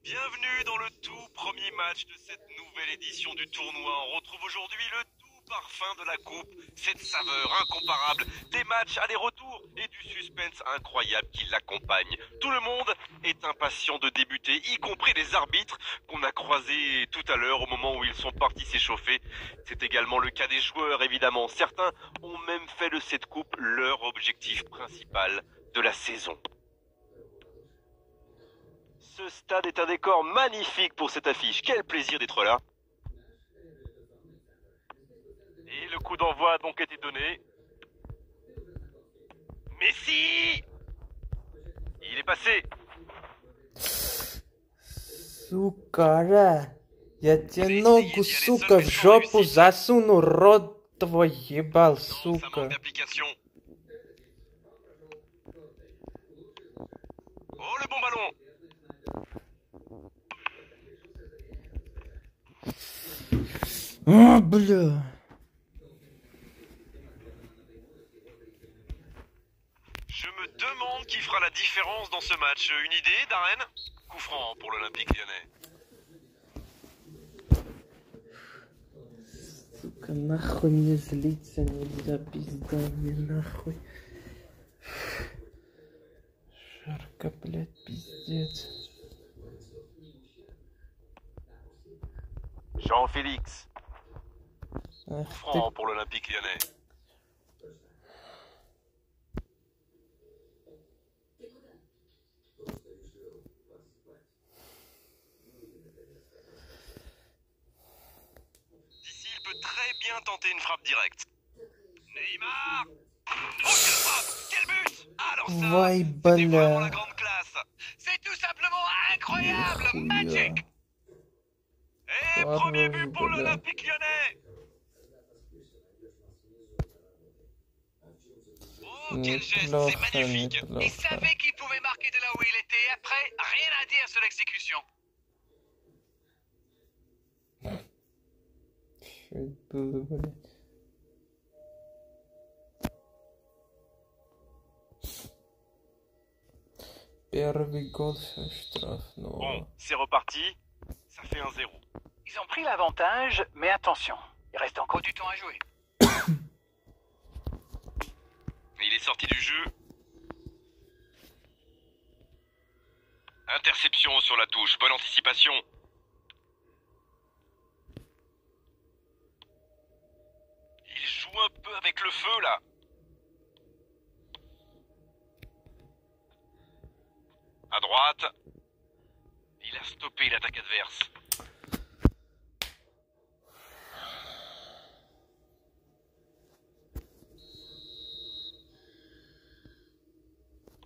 Bienvenue dans le tout premier match de cette nouvelle édition du tournoi. On retrouve aujourd'hui le tout parfum de la coupe, cette saveur incomparable, des matchs aller-retour et du suspense incroyable qui l'accompagne. Tout le monde est impatient de débuter, y compris les arbitres qu'on a croisés tout à l'heure au moment où ils sont partis s'échauffer. C'est également le cas des joueurs, évidemment. Certains ont même fait de cette coupe leur objectif principal de la saison. Ce stade est un décor magnifique pour cette affiche. Quel plaisir d'être là. Et le coup d'envoi a donc été donné. Messi! Il est passé. Сука, я тебе ногу, сука, в жопу засуну, рот твой ебал, Non, ça сука. manque d'application. Oh, le bon ballon! А, бля. Je me demande qui fera la différence dans ce match. Une idée, Darren? Coup franc pour l'Olympique lyonnais. Сука, нахуй мне злиться нельзя, пизда мне нахуй. Жарко, блядь, пиздец. Jean-Félix. Ах ты, Franc pour l'Olympique lyonnais. D'ici, il peut très bien tenter une frappe directe. Neymar! Oh, quelle frappe! Quel but! Alors ça, вай, c'était vraiment la бля. grande classe. C'est tout simplement incroyable! Нихуя. Magic! Et premier Хорош, but pour бля. l'Olympique lyonnais! Oh, quel geste, c'est Неплохо, magnifique! Il неплохо. savait qu'il pouvait marquer de là où il était. Après, rien à dire sur l'exécution. Чё это было, блядь? Первый гол со Bon, штрафного. c'est reparti. Ça fait 1-0. Ils ont pris l'avantage, mais attention, il reste encore du temps à jouer. Il est sorti du jeu. Interception sur la touche. Bonne anticipation. Il joue un peu avec le feu là. À droite. Il a stoppé l'attaque adverse.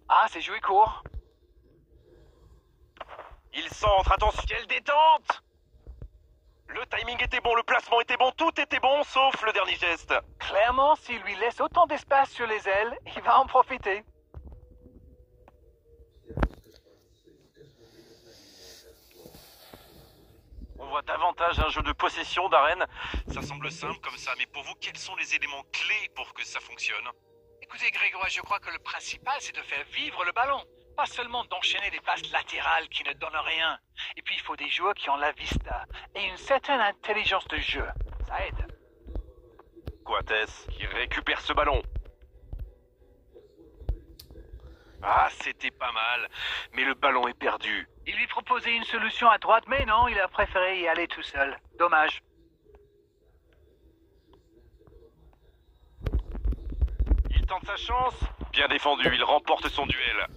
Ah, c'est joué court. Il centre. Attention. Quelle détente! Le timing était bon, le placement était bon, tout était bon, sauf le dernier geste. Clairement, s'il lui laisse autant d'espace sur les ailes, il va en profiter. On voit davantage un jeu de possession d'arène. Ça semble simple comme ça, mais pour vous, quels sont les éléments clés pour que ça fonctionne? Écoutez, Grégoire, je crois que le principal, c'est de faire vivre le ballon. Pas seulement d'enchaîner des passes latérales qui ne donnent rien. Et puis, il faut des joueurs qui ont la vista et une certaine intelligence de jeu. Ça aide. Coates qui récupère ce ballon. Ah, c'était pas mal, mais le ballon est perdu. Il lui proposait une solution à droite, mais non, il a préféré y aller tout seul. Dommage. Il tente sa chance. Bien défendu, il remporte son duel.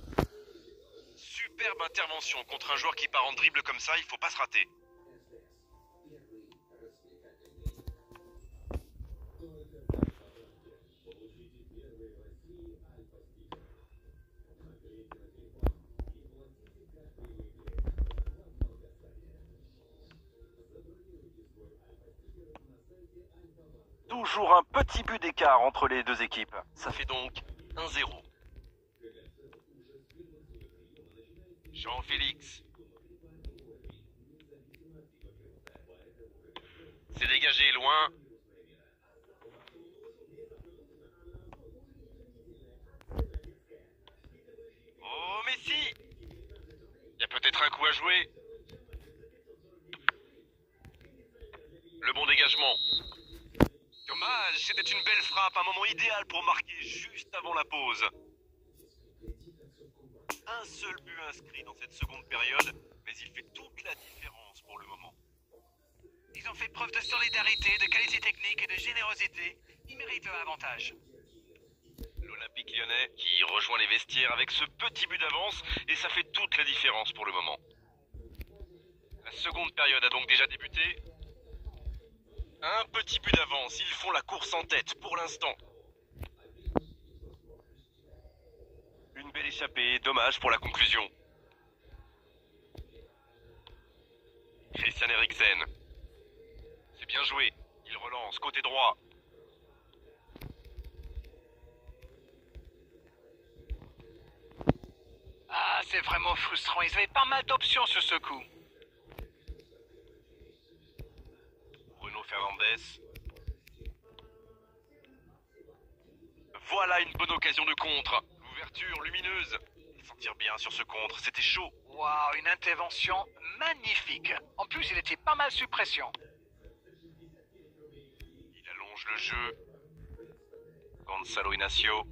Superbe intervention contre un joueur qui part en dribble comme ça, il faut pas se rater. Toujours un petit but d'écart entre les deux équipes. Ça fait donc 1-0. Jean-Félix. C'est dégagé loin. Oh, Messi! Il y a peut-être un coup à jouer. c'est une belle frappe, un moment idéal pour marquer juste avant la pause. Un seul but inscrit dans cette seconde période, mais il fait toute la différence pour le moment. Ils ont fait preuve de solidarité, de qualité technique et de générosité. Ils méritent leur avantage. L'Olympique lyonnais qui rejoint les vestiaires avec ce petit but d'avance et ça fait toute la différence pour le moment. La seconde période a donc déjà débuté. Un petit but d'avance, ils font la course en tête pour l'instant. Une belle échappée, dommage pour la conclusion. Christian Eriksen. C'est bien joué, il relance côté droit. Ah, c'est vraiment frustrant. Ils avaient pas mal d'options sur ce coup. Bruno Fernandes. Voilà une bonne occasion de contre. L'ouverture lumineuse. Sentir bien sur ce contre, c'était chaud. Waouh, une intervention magnifique. En plus, il était pas mal sous pression. Il allonge le jeu. Gonzalo Inacio.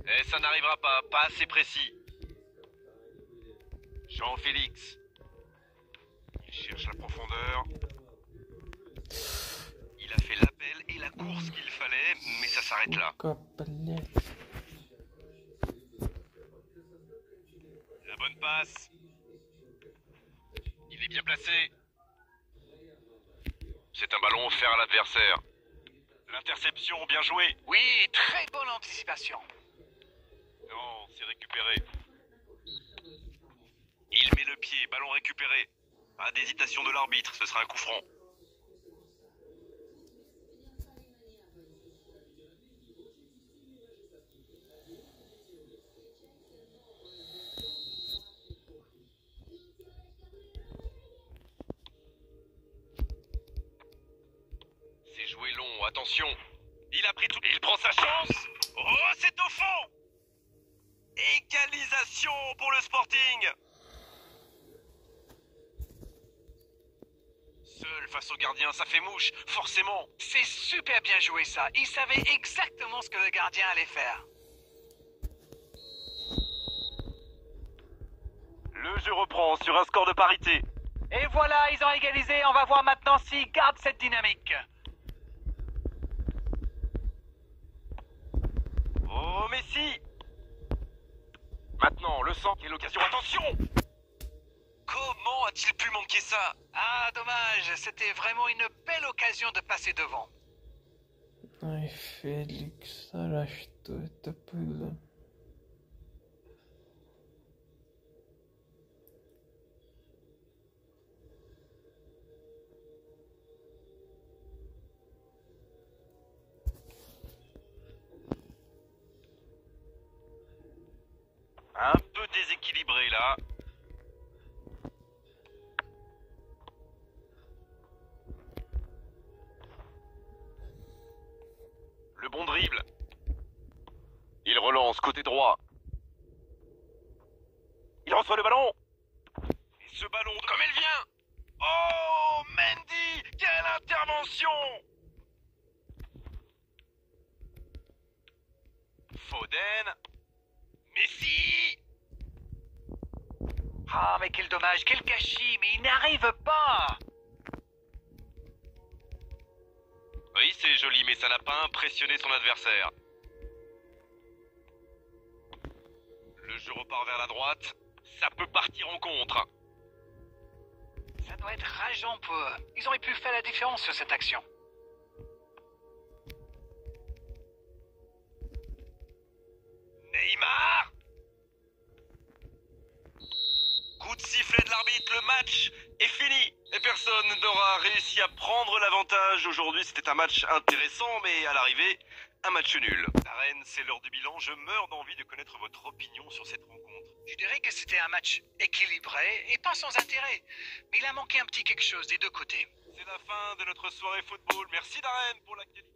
Et ça n'arrivera pas assez précis. Jean-Félix. Il cherche la profondeur. Il a fait l'appel et la course qu'il fallait, mais ça s'arrête là. La bonne passe. Il est bien placé. C'est un ballon offert à l'adversaire. L'interception, bien joué. Oui, très bonne anticipation. Non, c'est récupéré. Il met le pied, ballon récupéré. Pas d'hésitation de l'arbitre, ce sera un coup franc. C'est joué long, attention. Il a pris tout. Il prend sa chance. Oh, c'est au fond. Égalisation pour le Sporting. Seul face au gardien, ça fait mouche, forcément. C'est super bien joué ça. Il savait exactement ce que le gardien allait faire. Le jeu reprend sur un score de parité. Et voilà, ils ont égalisé. On va voir maintenant s'ils gardent cette dynamique. Oh, Messi. Maintenant, le centre et l'occasion. Attention! Comment a-t-il pu manquer ça? Ah, dommage. C'était vraiment une belle occasion de passer devant. Ai, Félix, arrasto это было. Un peu déséquilibré là. Le bon dribble. Il relance côté droit. Il reçoit le ballon. Et ce ballon, comme elle vient. Oh, Mendy, quelle intervention! Foden. Messi. Ah, mais quel dommage, quel gâchis, mais il n'arrive pas. Oui, c'est joli, mais ça n'a pas impressionné son adversaire. Le jeu repart vers la droite. Ça peut partir en contre. Ça doit être rageant pour eux. Ils auraient pu faire la différence sur cette action. Neymar. Coup de sifflet de l'arbitre, le match est fini. Et personne n'aura réussi à prendre l'avantage. Aujourd'hui, c'était un match intéressant, mais à l'arrivée, un match nul. Darren, c'est l'heure du bilan. Je meurs d'envie de connaître votre opinion sur cette rencontre. Je dirais que c'était un match équilibré et pas sans intérêt. Mais il a manqué un petit quelque chose des deux côtés. C'est la fin de notre soirée football. Merci Darren pour la qualité.